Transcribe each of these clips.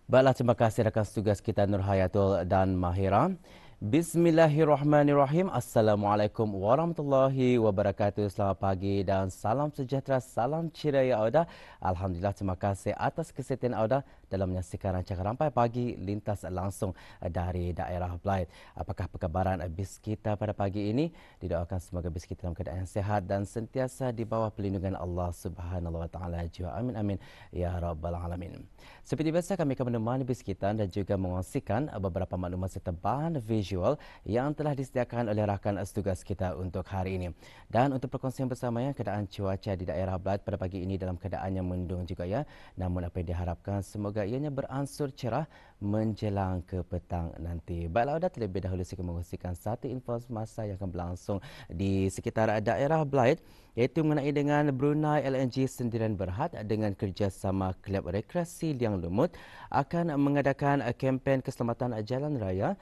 Baiklah, terima kasih rakan tugas kita Nur Hayatul dan Mahira. Bismillahirrahmanirrahim. Assalamualaikum warahmatullahi wabarakatuh. Selamat pagi dan salam sejahtera, salam ceria Auda. Alhamdulillah, terima kasih atas kesetiaan Auda dalam menyaksikan rancangan Rampai Pagi lintas langsung dari daerah Belait. Apakah perkabaran bis kita pada pagi ini? Didoakan semoga bis kita dalam keadaan sehat dan sentiasa di bawah pelindungan Allah Subhanahu wa taala. Amin amin ya rabbal alamin. Seperti biasa kami akan menemani bis kita dan juga mengongsikan beberapa maklumat serta bahan visual yang telah disediakan oleh rakan tugas kita untuk hari ini. Dan untuk perkongsian bersamanya, keadaan cuaca di daerah Belait pada pagi ini dalam keadaan yang mendung juga ya. Namun apa yang diharapkan semoga ianya beransur cerah menjelang ke petang nanti. Baiklah, sudah terlebih dahulu saya akan mengongsikan satu info semasa yang akan berlangsung di sekitar daerah Belait, iaitu mengenai dengan Brunei LNG Sendirian Berhad dengan kerjasama Kelab Rekreasi Liang Lumut akan mengadakan kempen keselamatan jalan raya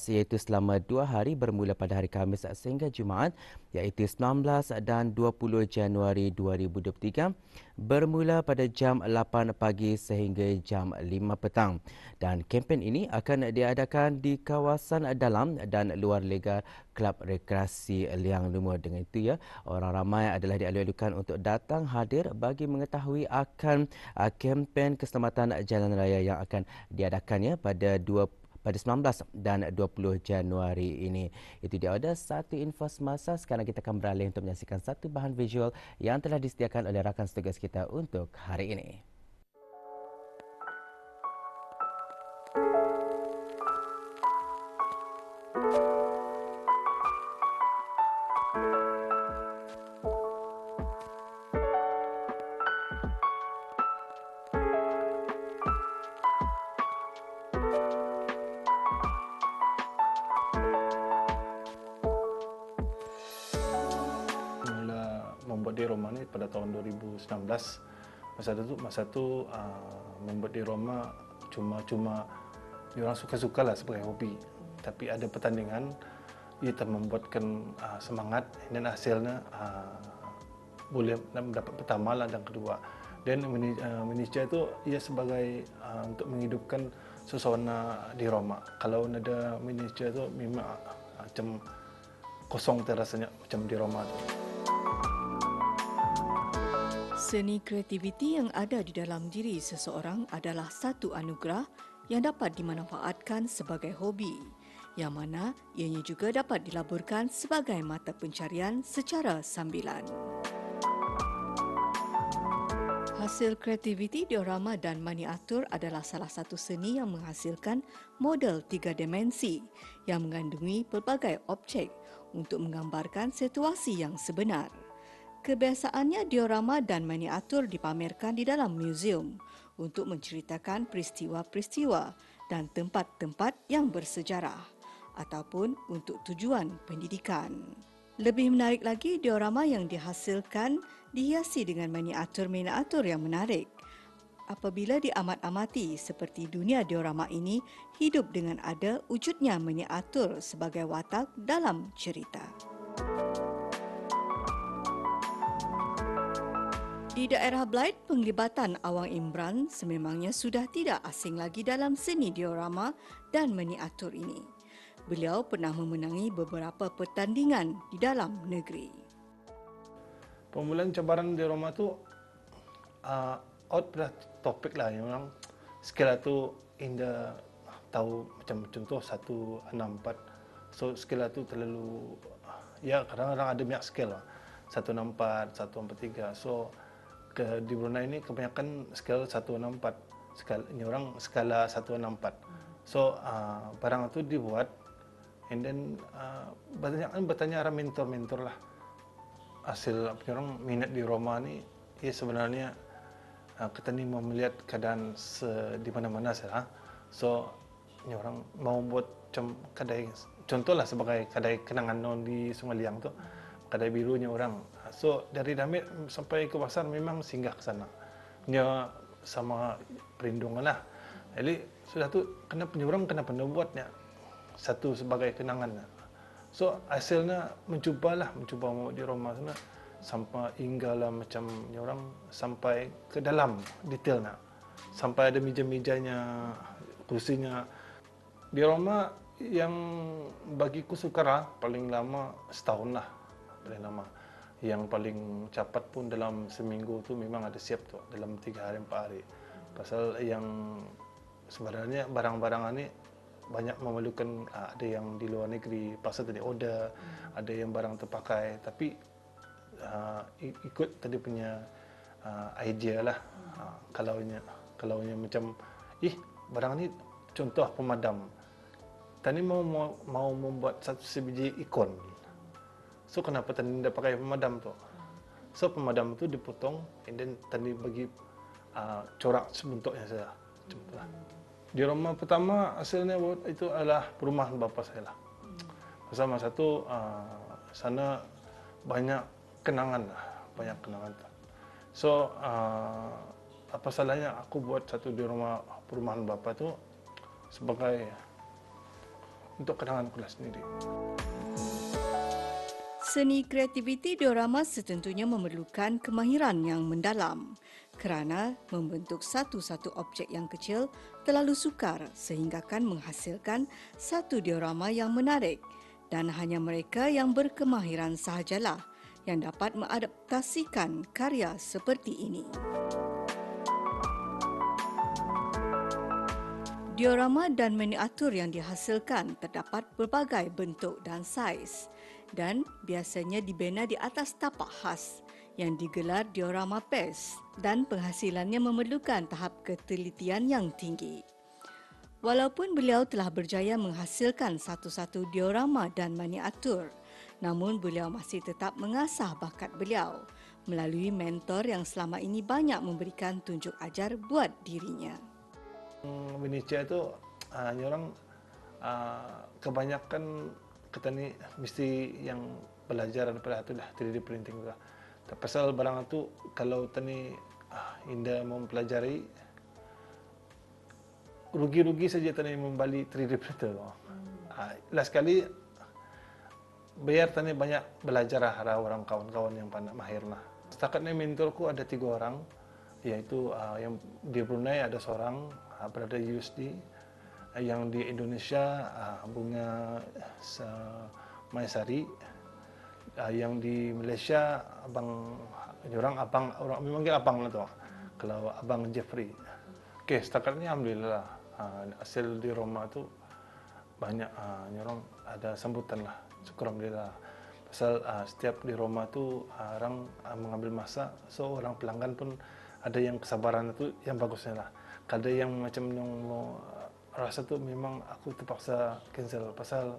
iaitu selama 2 hari bermula pada hari Khamis sehingga Jumaat, iaitu 19 dan 20 Januari 2023 bermula pada jam 8 pagi sehingga jam 5 petang. Dan kempen ini akan diadakan di kawasan dalam dan luar lega Kelab Rekreasi Liang Lumut. Dengan itu ya, orang ramai adalah dialu-alukan untuk datang hadir bagi mengetahui akan kempen keselamatan jalan raya yang akan diadakan ya pada 19 dan 20 Januari ini. Itu dia ada satu info semasa. Sekarang kita akan beralih untuk menyaksikan satu bahan visual yang telah disediakan oleh rakan tugas kita untuk hari ini. Membuat di Roma ni pada tahun 2019. Masa tu membuat di Roma cuma orang suka-suka lah sebagai hobi. Tapi ada pertandingan, kita membuatkan semangat dan hasilnya boleh mendapat pertama lah dan kedua. Dan miniatur itu ia sebagai untuk menghidupkan suasana di Roma. Kalau ada miniatur itu memang macam kosong terasanya macam di Roma tu. Seni kreativiti yang ada di dalam diri seseorang adalah satu anugerah yang dapat dimanfaatkan sebagai hobi, yang mana ianya juga dapat dilaburkan sebagai mata pencarian secara sambilan. Hasil kreativiti diorama dan miniatur adalah salah satu seni yang menghasilkan model 3 dimensi yang mengandungi pelbagai objek untuk menggambarkan situasi yang sebenar. Kebiasaannya diorama dan miniatur dipamerkan di dalam muzium untuk menceritakan peristiwa-peristiwa dan tempat-tempat yang bersejarah ataupun untuk tujuan pendidikan. Lebih menarik lagi, diorama yang dihasilkan dihiasi dengan miniatur-miniatur yang menarik. Apabila diamat-amati, seperti dunia diorama ini hidup dengan ada wujudnya miniatur sebagai watak dalam cerita. Di daerah Belait, penglibatan Awang Imran sememangnya sudah tidak asing lagi dalam seni diorama dan miniatur ini. Beliau pernah memenangi beberapa pertandingan di dalam negeri. Pemulaan cabaran diorama tu out pada topik lah yang orang skala tu indah tahu macam contoh 164. So skala tu terlalu ya kadang-kadang ada banyak skala 164, 143. So di Brunei ini kebanyakan skala 164. Ini orang skala 164. So barang itu dibuat and then bertanya arah mentor-mentor lah. Hasil orang minat di Roma ni ia sebenarnya kita ni mau melihat keadaan di mana-mana saja. So ini orang mau buat macam kedai contohlah sebagai kedai kenangan non di Sungai Liang tu. Kedai birunya orang. So dari Damit sampai ke pasar memang singgah ke sana. Dia sama perlindungan lah. Jadi sudah tu kena penyurang kena buatnya satu sebagai kenangan. So hasilnya mencuba mau di Roma sana sampai hinggalah macam orang sampai ke dalam detailnya. sampai ada meja-mejanya, kursinya. Diorama yang bagiku sukar lah, paling lama setahun lah, paling lama. Yang paling cepat pun dalam seminggu tu memang ada siap tu, dalam 3 hari 4 hari. Pasal yang sebenarnya barang-barang ini banyak memerlukan, ada yang di luar negeri, pasal tadi order, ada yang barang terpakai, tapi ikut tadi punya idea lah. Kalaunya macam, barang ni contoh pemadam. Tani mau membuat satu sebiji ikon. So kenapa tani tidak pakai pemadam tu? So pemadam tu dipotong, and then tani bagi corak sebentuknya saja. Contohlah. Di rumah pertama hasilnya itu adalah perumahan bapa saya lah. Pasal masa tu sana banyak kenangan lah, banyak kenangan tu. So apa salahnya aku buat satu di rumah perumahan bapa tu sebagai untuk kenangan aku lah sendiri. Seni kreativiti diorama setentunya memerlukan kemahiran yang mendalam kerana membentuk satu-satu objek yang kecil terlalu sukar sehinggakan menghasilkan satu diorama yang menarik dan hanya mereka yang berkemahiran sahajalah yang dapat mengadaptasikan karya seperti ini. Diorama dan miniatur yang dihasilkan terdapat berbagai bentuk dan saiz dan biasanya dibina di atas tapak khas yang digelar diorama pes dan penghasilannya memerlukan tahap ketelitian yang tinggi. Walaupun beliau telah berjaya menghasilkan satu-satu diorama dan miniatur, namun beliau masih tetap mengasah bakat beliau melalui mentor yang selama ini banyak memberikan tunjuk ajar buat dirinya. Miniatur itu orang kebanyakan kita ni mesti yang belajar daripada itu lah 3D printing tu lah. Pasal barang itu kalau tani indah mempelajari, rugi-rugi saja tani membeli 3D printer tu. Last kali biar tani banyak belajar lah orang kawan-kawan yang pandai mahir lah. Setakat ni mentorku ada 3 orang, iaitu yang di Brunei ada seorang, berada di USD, yang di Indonesia Bunga Maisari, yang di Malaysia orang memanggil abang lah tu, kalau abang Jeffrey. Okey, setakat ni alhamdulillah hasil di Roma tu banyak orang ada sambutan lah, syukur alhamdulillah. Pasal setiap di Roma tu orang mengambil masa, so orang pelanggan pun ada yang kesabaran itu yang bagusnya lah. Ada yang macam yang mau rasa tu memang aku terpaksa cancel pasal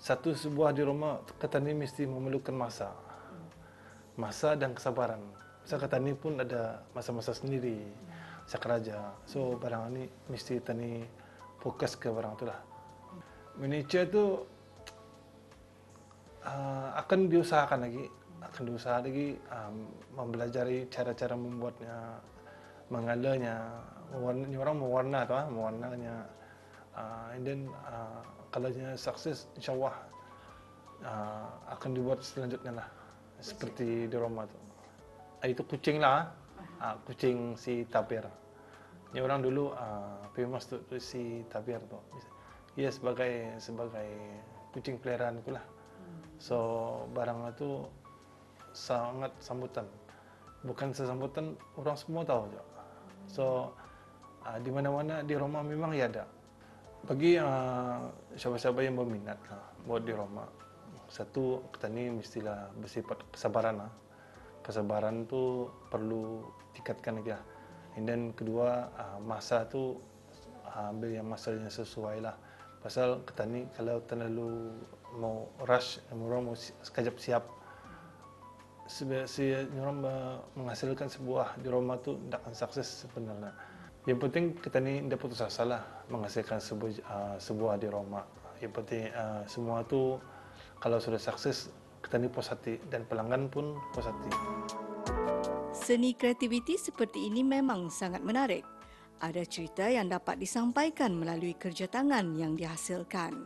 sebuah di rumah kata ni mesti memerlukan masa dan kesabaran. Pasal kata ni pun ada masa-masa sendiri, sakaraja. So barang ni mesti tani fokus ke barang tu lah. Miniatur tu akan diusahakan lagi, mempelajari cara-cara membuatnya, mengalanya, orang mewarna tu, mewarnanya. And then kalau sukses, insyaAllah akan dibuat selanjutnya lah, seperti di Roma tu. Itu kucing lah, kucing si tapir. Ini orang dulu famous tu si tapir tu. Ia sebagai kucing peliharaan aku lah. So barang itu sangat sambutan. Bukan sesambutan, orang semua tahu je. So di mana-mana di Roma memang ada. Bagi siapa-siapa yang berminat buat di Roma, satu kita ni mestilah bersifat kesabaran lah. Kesabaran tu perlu tingkatkan lagi lah. And then kedua, masa tu ambil yang masanya sesuai lah. Pasal kita ni kalau terlalu mau rush, orang mau sekejap siap, orang menghasilkan sebuah di Roma tu tidak akan sukses sebenarnya. Yang penting kita ni tidak putus asa lah menghasilkan sebuah di Roma. Yang penting semua tu kalau sudah sukses, kita ni puas hati dan pelanggan pun puas hati. Seni kreativiti seperti ini memang sangat menarik. Ada cerita yang dapat disampaikan melalui kerja tangan yang dihasilkan.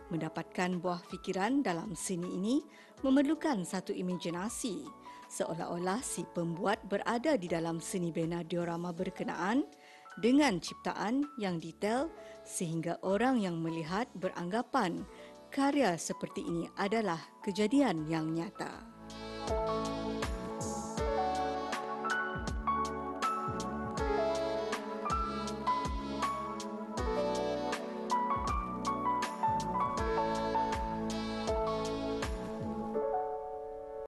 Mendapatkan buah fikiran dalam seni ini memerlukan satu imajinasi, seolah-olah si pembuat berada di dalam seni bina diorama berkenaan dengan ciptaan yang detail sehingga orang yang melihat beranggapan karya seperti ini adalah kejadian yang nyata.